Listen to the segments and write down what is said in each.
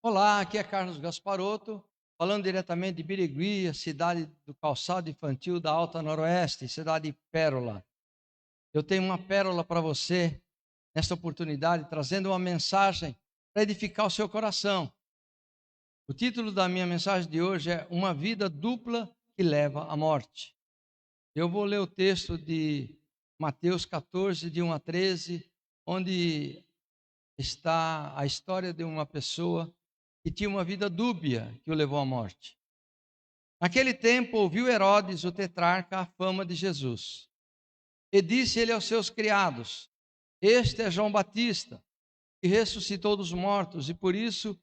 Olá, aqui é Carlos Gasparotto, falando diretamente de Birigui, a cidade do calçado infantil da Alta Noroeste, cidade de Pérola. Eu tenho uma pérola para você nesta oportunidade, trazendo uma mensagem para edificar o seu coração. O título da minha mensagem de hoje é Uma Vida Dupla que Leva à Morte. Eu vou ler o texto de Mateus 14, de 1 a 13, onde está a história de uma pessoa que tinha uma vida dúbia que o levou à morte. Naquele tempo, ouviu Herodes, o tetrarca, a fama de Jesus. E disse ele aos seus criados: Este é João Batista, que ressuscitou dos mortos, e por isso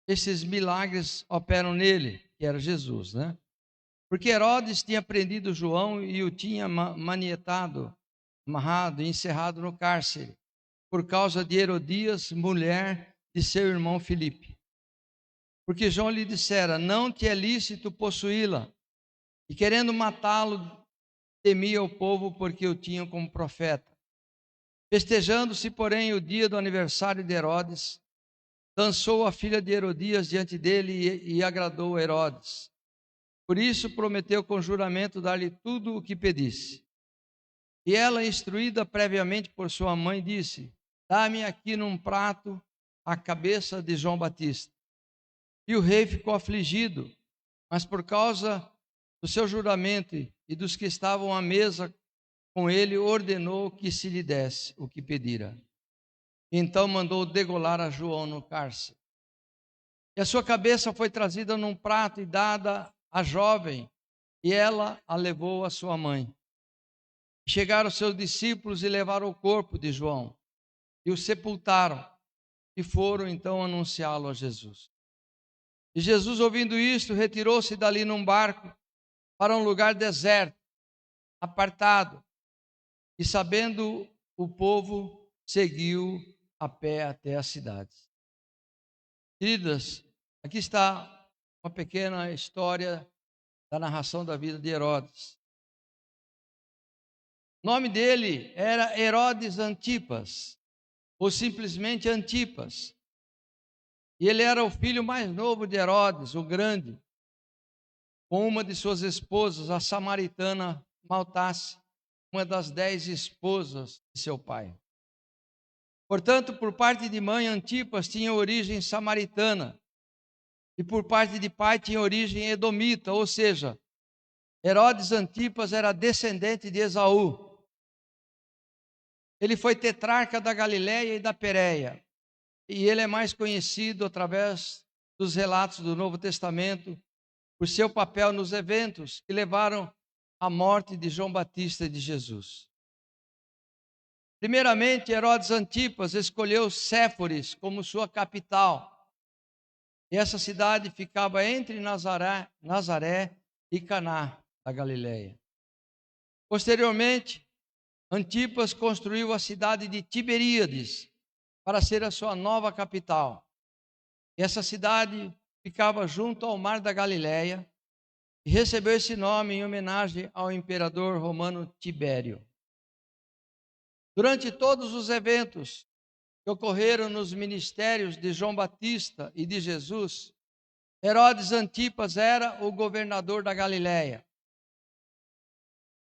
esses milagres operam nele, que era Jesus, né? Porque Herodes tinha prendido João e o tinha manietado, amarrado e encerrado no cárcere, por causa de Herodias, mulher de seu irmão Filipe. Porque João lhe dissera: Não te é lícito possuí-la. E querendo matá-lo, temia o povo porque o tinham como profeta. Festejando-se, porém, o dia do aniversário de Herodes, dançou a filha de Herodias diante dele e agradou Herodes. Por isso prometeu com juramento dar-lhe tudo o que pedisse. E ela, instruída previamente por sua mãe, disse: Dá-me aqui num prato a cabeça de João Batista. E o rei ficou afligido, mas por causa do seu juramento e dos que estavam à mesa com ele, ordenou que se lhe desse o que pedira. Então mandou degolar a João no cárcere. E a sua cabeça foi trazida num prato e dada à jovem, e ela a levou à sua mãe. Chegaram seus discípulos e levaram o corpo de João, e o sepultaram, e foram então anunciá-lo a Jesus. E Jesus, ouvindo isto, retirou-se dali num barco para um lugar deserto, apartado, e sabendo o povo, seguiu a pé até as cidades. Queridas, aqui está uma pequena história da narração da vida de Herodes. O nome dele era Herodes Antipas, ou simplesmente Antipas. E ele era o filho mais novo de Herodes, o grande, com uma de suas esposas, a samaritana Maltace, uma das 10 esposas de seu pai. Portanto, por parte de mãe, Antipas tinha origem samaritana, e por parte de pai tinha origem edomita, ou seja, Herodes Antipas era descendente de Esaú. Ele foi tetrarca da Galiléia e da Pérea, e ele é mais conhecido através dos relatos do Novo Testamento por seu papel nos eventos que levaram à morte de João Batista e de Jesus. Primeiramente, Herodes Antipas escolheu Séforis como sua capital. E essa cidade ficava entre Nazaré e Caná da Galileia. Posteriormente, Antipas construiu a cidade de Tiberíades para ser a sua nova capital. E essa cidade ficava junto ao mar da Galileia e recebeu esse nome em homenagem ao imperador romano Tibério. Durante todos os eventos que ocorreram nos ministérios de João Batista e de Jesus, Herodes Antipas era o governador da Galiléia.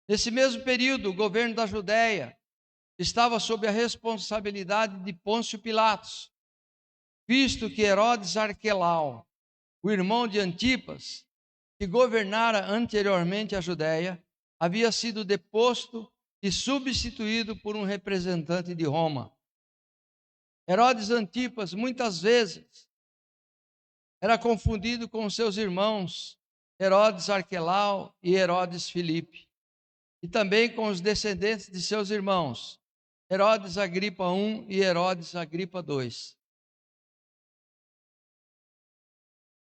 Nesse mesmo período, o governo da Judéia estava sob a responsabilidade de Pôncio Pilatos, visto que Herodes Arquelau, o irmão de Antipas, que governara anteriormente a Judéia, havia sido deposto e substituído por um representante de Roma. Herodes Antipas, muitas vezes, era confundido com seus irmãos, Herodes Arquelau e Herodes Filipe, e também com os descendentes de seus irmãos, Herodes Agripa I e Herodes Agripa II.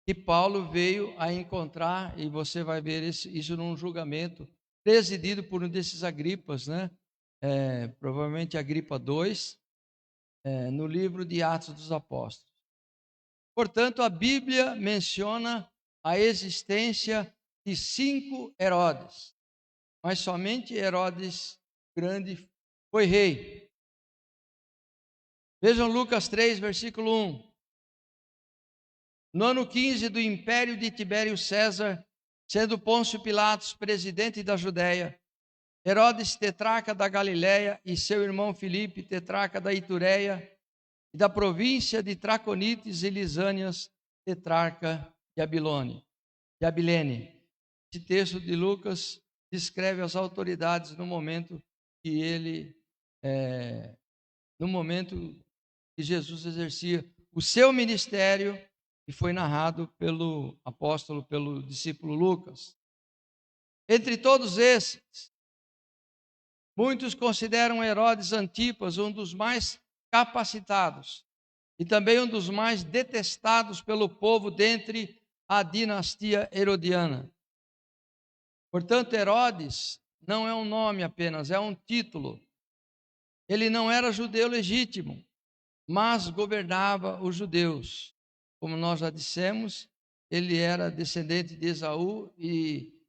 E Paulo veio a encontrar, e você vai ver isso num julgamento presidido por um desses Agripas, né? Provavelmente Agripa II, no livro de Atos dos Apóstolos. Portanto, a Bíblia menciona a existência de 5 Herodes, mas somente Herodes Grande foi rei. Vejam Lucas 3, versículo 1. no ano 15 do império de Tibério César, sendo Pôncio Pilatos presidente da Judéia, Herodes tetrarca da Galiléia e seu irmão Filipe tetrarca da Itureia e da província de Traconites e Lisânias, tetrarca de Abilene. Esse texto de Lucas descreve as autoridades no momento no momento que Jesus exercia o seu ministério, e foi narrado pelo apóstolo, pelo discípulo Lucas. Entre todos esses, muitos consideram Herodes Antipas um dos mais capacitados e também um dos mais detestados pelo povo dentre a dinastia herodiana. Portanto, Herodes não é um nome apenas, é um título. Ele não era judeu legítimo, mas governava os judeus. Como nós já dissemos, ele era descendente de Esaú e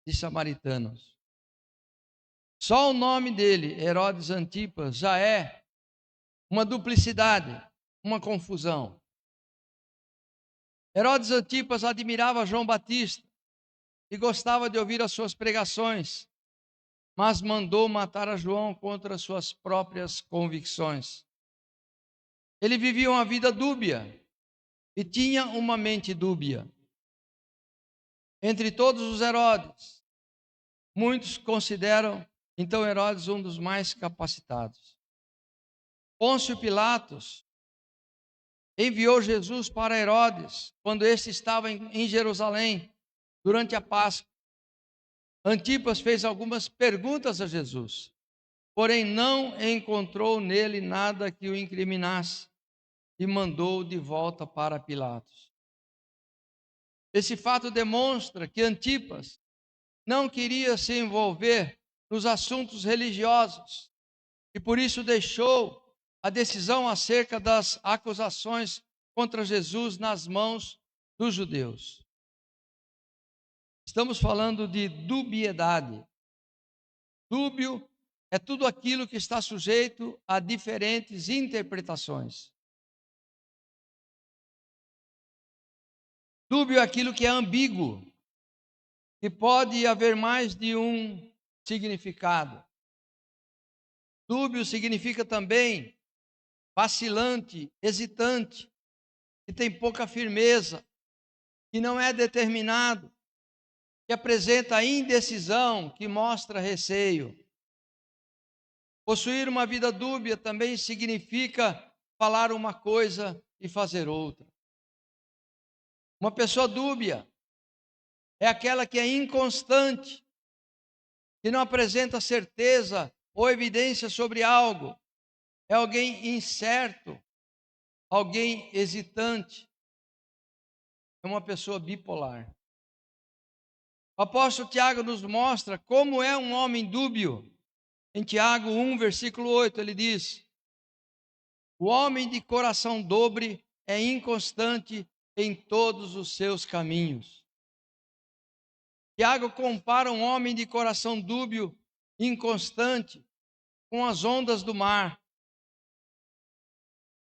de samaritanos. Só o nome dele, Herodes Antipas, já é uma duplicidade, uma confusão. Herodes Antipas admirava João Batista e gostava de ouvir as suas pregações, mas mandou matar a João contra suas próprias convicções. Ele vivia uma vida dúbia e tinha uma mente dúbia. Entre todos os Herodes, muitos consideram então Herodes um dos mais capacitados. Pôncio Pilatos enviou Jesus para Herodes quando este estava em Jerusalém durante a Páscoa. Antipas fez algumas perguntas a Jesus, porém não encontrou nele nada que o incriminasse e mandou de volta para Pilatos. Esse fato demonstra que Antipas não queria se envolver nos assuntos religiosos e por isso deixou a decisão acerca das acusações contra Jesus nas mãos dos judeus. Estamos falando de dubiedade. Dúbio é tudo aquilo que está sujeito a diferentes interpretações. Dúbio é aquilo que é ambíguo, que pode haver mais de um significado. Dúbio significa também vacilante, hesitante, que tem pouca firmeza, que não é determinado, que apresenta indecisão, que mostra receio. Possuir uma vida dúbia também significa falar uma coisa e fazer outra. Uma pessoa dúbia é aquela que é inconstante, que não apresenta certeza ou evidência sobre algo. É alguém incerto, alguém hesitante. É uma pessoa bipolar. O apóstolo Tiago nos mostra como é um homem dúbio. Em Tiago 1, versículo 8, ele diz: o homem de coração dobre é inconstante em todos os seus caminhos. Tiago compara um homem de coração dúbio, inconstante, com as ondas do mar.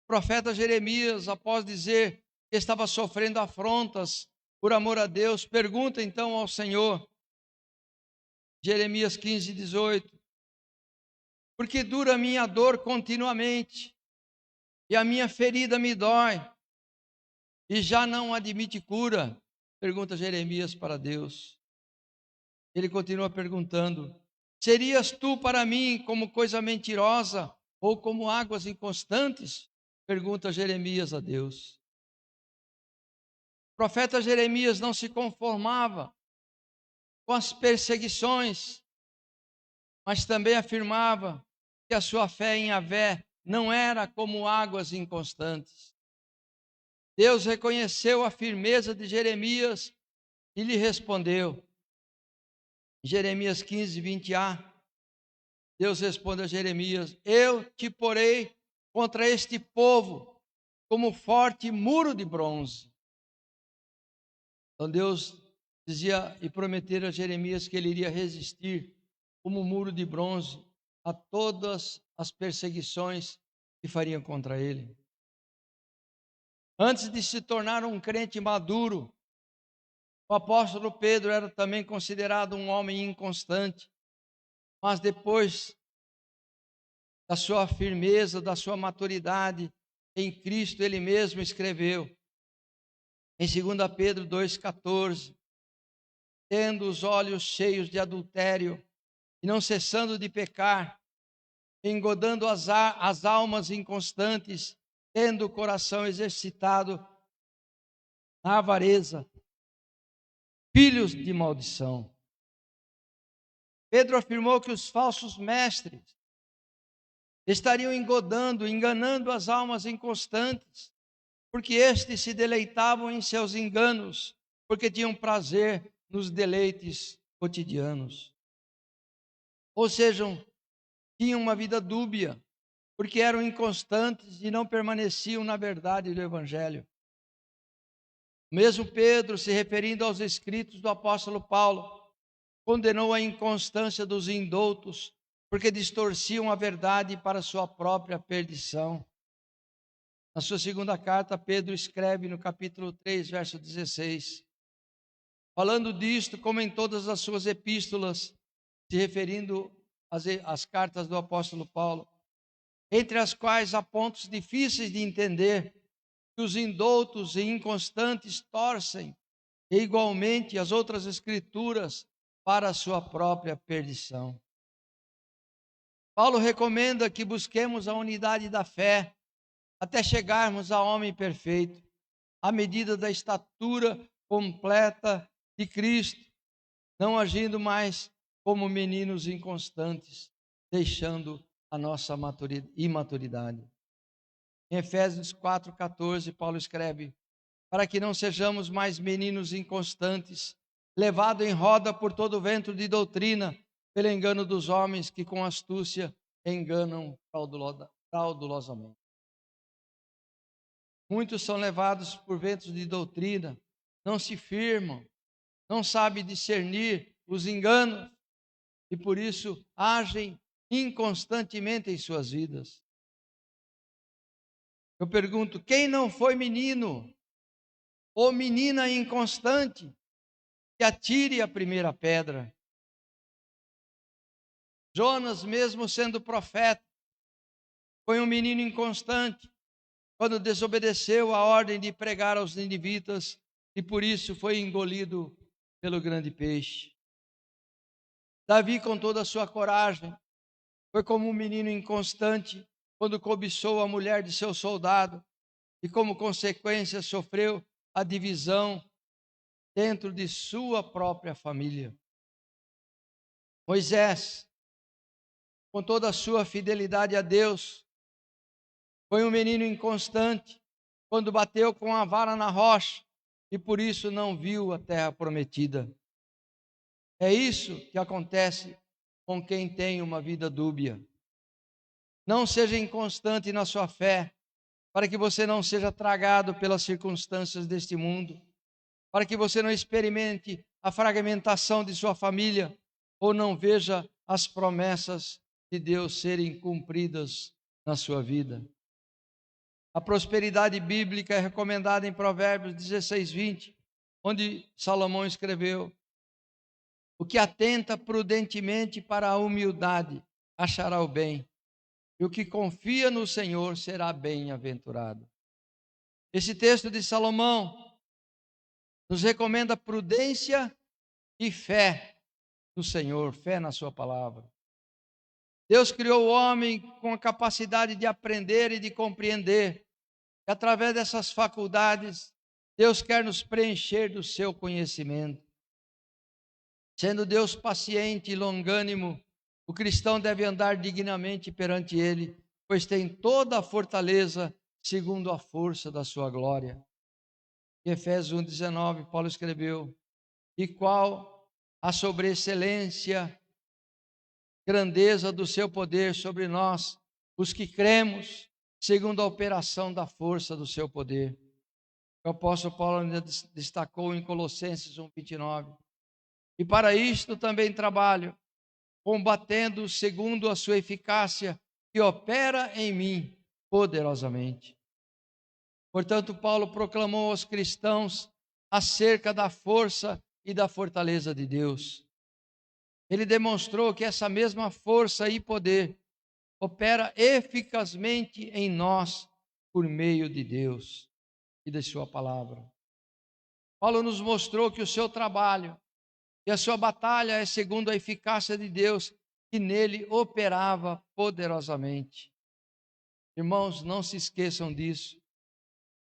O profeta Jeremias, após dizer que estava sofrendo afrontas por amor a Deus, pergunta então ao Senhor, Jeremias 15, 18, porque dura a minha dor continuamente, e a minha ferida me dói, e já não admite cura? Pergunta Jeremias para Deus. Ele continua perguntando: serias tu para mim como coisa mentirosa, ou como águas inconstantes? Pergunta Jeremias a Deus. O profeta Jeremias não se conformava com as perseguições, mas também afirmava que a sua fé em Yahvé não era como águas inconstantes. Deus reconheceu a firmeza de Jeremias e lhe respondeu. Jeremias 15, 20a, Deus responde a Jeremias: eu te porei contra este povo como forte muro de bronze. Então Deus dizia e prometera a Jeremias que ele iria resistir como muro de bronze a todas as perseguições que fariam contra ele. Antes de se tornar um crente maduro, o apóstolo Pedro era também considerado um homem inconstante, mas depois da sua firmeza, da sua maturidade em Cristo, ele mesmo escreveu em 2 Pedro 2,14: tendo os olhos cheios de adultério e não cessando de pecar, engodando as almas inconstantes, tendo o coração exercitado na avareza, filhos de maldição. Pedro afirmou que os falsos mestres estariam enganando as almas inconstantes, porque estes se deleitavam em seus enganos, porque tinham prazer nos deleites cotidianos. Ou seja, tinham uma vida dúbia, porque eram inconstantes e não permaneciam na verdade do Evangelho. Mesmo Pedro, se referindo aos escritos do apóstolo Paulo, condenou a inconstância dos indoutos, porque distorciam a verdade para sua própria perdição. Na sua segunda carta, Pedro escreve no capítulo 3, verso 16, falando disto, como em todas as suas epístolas, se referindo às cartas do apóstolo Paulo, entre as quais há pontos difíceis de entender, que os indoutos e inconstantes torcem, e igualmente as outras escrituras, para a sua própria perdição. Paulo recomenda que busquemos a unidade da fé, até chegarmos ao homem perfeito, à medida da estatura completa de Cristo, não agindo mais como meninos inconstantes, deixando a nossa imaturidade. Em Efésios 4,14, Paulo escreve: para que não sejamos mais meninos inconstantes, levados em roda por todo vento de doutrina, pelo engano dos homens que com astúcia enganam fraudulosamente. Muitos são levados por ventos de doutrina, não se firmam, não sabem discernir os enganos e por isso agem inconstantemente em suas vidas. Eu pergunto: quem não foi menino ou menina inconstante, que atire a primeira pedra? Jonas, mesmo sendo profeta, foi um menino inconstante quando desobedeceu a ordem de pregar aos ninivitas e por isso foi engolido pelo grande peixe. Davi, com toda a sua coragem, foi como um menino inconstante quando cobiçou a mulher de seu soldado e, como consequência, sofreu a divisão dentro de sua própria família. Moisés, com toda a sua fidelidade a Deus, foi um menino inconstante quando bateu com a vara na rocha e por isso não viu a terra prometida. É isso que acontece com quem tem uma vida dúbia. Não seja inconstante na sua fé, para que você não seja tragado pelas circunstâncias deste mundo, para que você não experimente a fragmentação de sua família ou não veja as promessas de Deus serem cumpridas na sua vida. A prosperidade bíblica é recomendada em Provérbios 16, 20, onde Salomão escreveu: o que atenta prudentemente para a humildade achará o bem, e o que confia no Senhor será bem-aventurado. Esse texto de Salomão nos recomenda prudência e fé no Senhor, fé na sua palavra. Deus criou o homem com a capacidade de aprender e de compreender. E através dessas faculdades, Deus quer nos preencher do seu conhecimento. Sendo Deus paciente e longânimo, o cristão deve andar dignamente perante Ele, pois tem toda a fortaleza segundo a força da sua glória. Em Efésios 1,19, Paulo escreveu: e qual a sobreexcelência, grandeza do seu poder sobre nós, os que cremos, segundo a operação da força do seu poder. O apóstolo Paulo ainda destacou em Colossenses 1,29. E para isto também trabalho, combatendo segundo a sua eficácia, que opera em mim poderosamente. Portanto, Paulo proclamou aos cristãos acerca da força e da fortaleza de Deus. Ele demonstrou que essa mesma força e poder opera eficazmente em nós por meio de Deus e de sua palavra. Paulo nos mostrou que o seu trabalho e a sua batalha é segundo a eficácia de Deus, que nele operava poderosamente. Irmãos, não se esqueçam disso.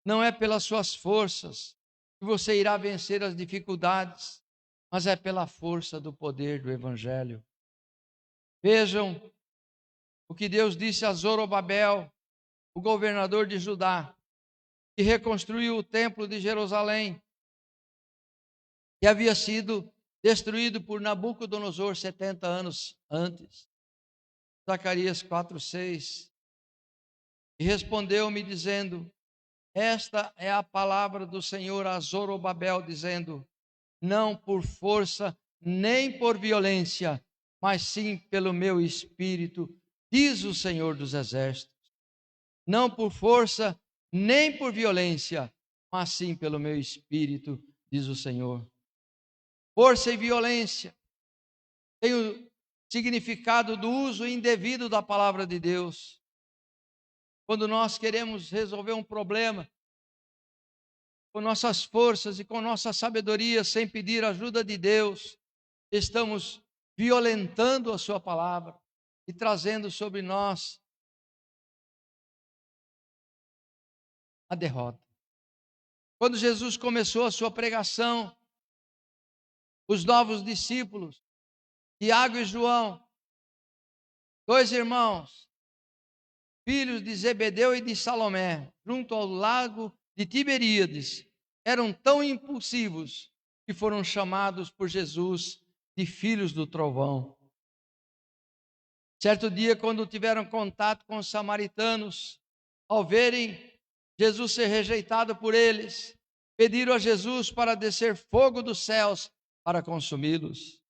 Não é pelas suas forças que você irá vencer as dificuldades, mas é pela força do poder do Evangelho. Vejam o que Deus disse a Zorobabel, o governador de Judá, que reconstruiu o templo de Jerusalém, que havia sido destruído por Nabucodonosor 70 anos antes. Zacarias 4:6. E respondeu-me dizendo: esta é a palavra do Senhor a Zorobabel, dizendo: não por força nem por violência, mas sim pelo meu espírito, diz o Senhor dos exércitos. Não por força nem por violência, mas sim pelo meu espírito, diz o Senhor. Força e violência tem o significado do uso indevido da palavra de Deus. Quando nós queremos resolver um problema com nossas forças e com nossa sabedoria, sem pedir ajuda de Deus, estamos violentando a sua palavra e trazendo sobre nós a derrota. Quando Jesus começou a sua pregação, os novos discípulos, Tiago e João, dois irmãos, filhos de Zebedeu e de Salomé, junto ao lago de Tiberíades, eram tão impulsivos que foram chamados por Jesus de filhos do trovão. Certo dia, quando tiveram contato com os samaritanos, ao verem Jesus ser rejeitado por eles, pediram a Jesus para descer fogo dos céus para consumi-los.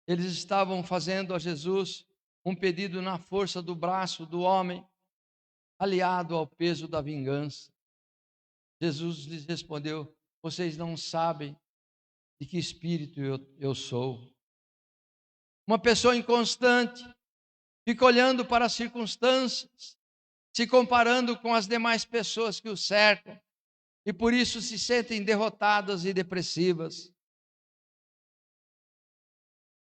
Eles estavam fazendo a Jesus um pedido na força do braço do homem, aliado ao peso da vingança. Jesus lhes respondeu: vocês não sabem de que espírito eu sou. Uma pessoa inconstante fica olhando para as circunstâncias, se comparando com as demais pessoas que o cercam, e por isso se sentem derrotadas e depressivas.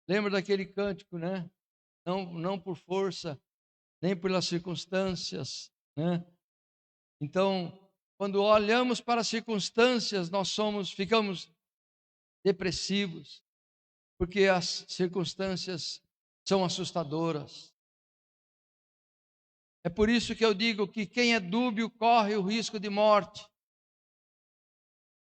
Lembra daquele cântico, né? Não por força, nem pelas circunstâncias, né? Então, quando olhamos para as circunstâncias, ficamos depressivos, porque as circunstâncias são assustadoras. É por isso que eu digo que quem é dúbio corre o risco de morte.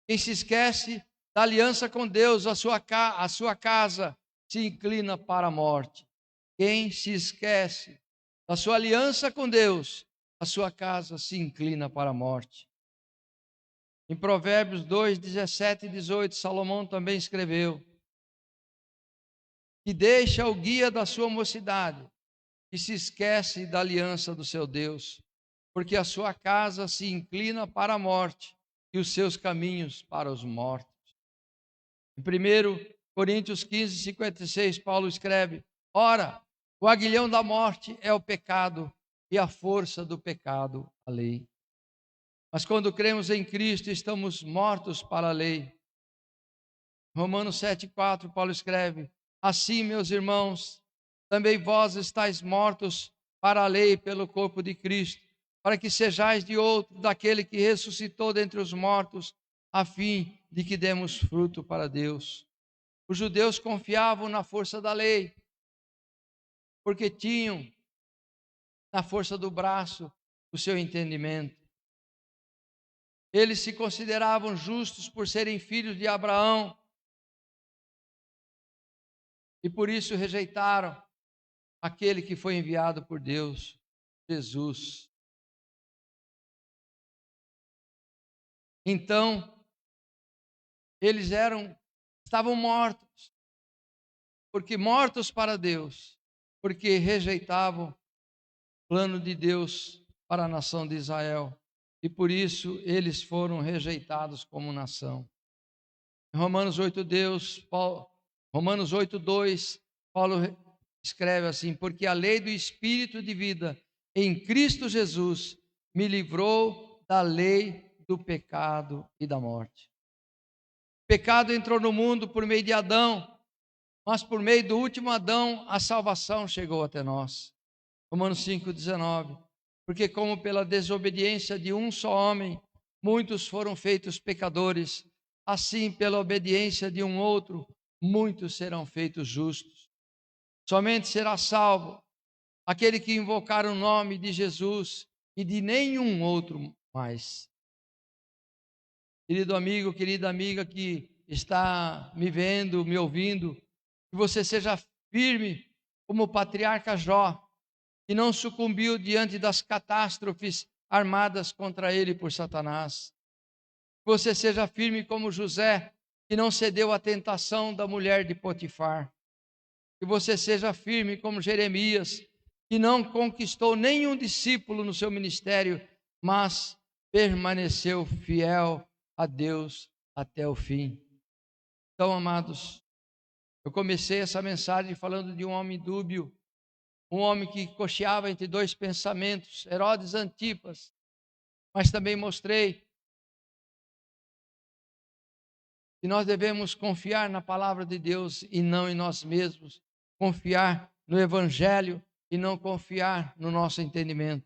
Quem se esquece da aliança com Deus, a sua casa se inclina para a morte. Quem se esquece da sua aliança com Deus, a sua casa se inclina para a morte. Em Provérbios 2, 17 e 18, Salomão também escreveu: que deixa o guia da sua mocidade e se esquece da aliança do seu Deus, porque a sua casa se inclina para a morte e os seus caminhos para os mortos. Em 1 Coríntios 15, 56, Paulo escreve: ora, o aguilhão da morte é o pecado e a força do pecado, a lei. Mas quando cremos em Cristo, estamos mortos para a lei. Romanos 7,4, Paulo escreve: assim, meus irmãos, também vós estáis mortos para a lei pelo corpo de Cristo, para que sejais de outro, daquele que ressuscitou dentre os mortos, a fim de que demos fruto para Deus. Os judeus confiavam na força da lei, porque tinham na força do braço o seu entendimento. Eles se consideravam justos por serem filhos de Abraão, e por isso rejeitaram aquele que foi enviado por Deus, Jesus. Então, eles estavam mortos, porque mortos para Deus, porque rejeitavam o plano de Deus para a nação de Israel e por isso eles foram rejeitados como nação. Em Romanos 8:2, Paulo escreve assim: porque a lei do Espírito de vida em Cristo Jesus me livrou da lei do pecado e da morte. O pecado entrou no mundo por meio de Adão, mas por meio do último Adão a salvação chegou até nós. Romanos 5:19, porque como pela desobediência de um só homem, muitos foram feitos pecadores, assim pela obediência de um outro, muitos serão feitos justos. Somente será salvo aquele que invocar o nome de Jesus e de nenhum outro mais. Querido amigo, querida amiga que está me vendo, me ouvindo, que você seja firme como o patriarca Jó, que não sucumbiu diante das catástrofes armadas contra ele por Satanás. Que você seja firme como José, que não cedeu à tentação da mulher de Potifar. Que você seja firme como Jeremias, que não conquistou nenhum discípulo no seu ministério, mas permaneceu fiel a Deus até o fim. Então, amados, eu comecei essa mensagem falando de um homem dúbio, um homem que cocheava entre dois pensamentos, Herodes Antipas, mas também mostrei que nós devemos confiar na palavra de Deus e não em nós mesmos, confiar no Evangelho e não confiar no nosso entendimento.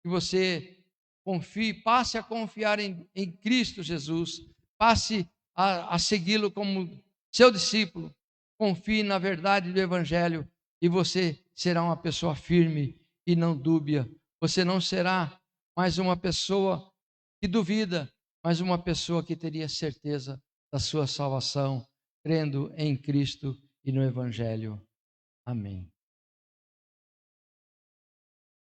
Que você confie, passe a confiar em Cristo Jesus, passe a segui-lo como seu discípulo, confie na verdade do Evangelho e você será uma pessoa firme e não dúbia. Você não será mais uma pessoa que duvida, mas uma pessoa que teria certeza da sua salvação, crendo em Cristo e no Evangelho. Amém.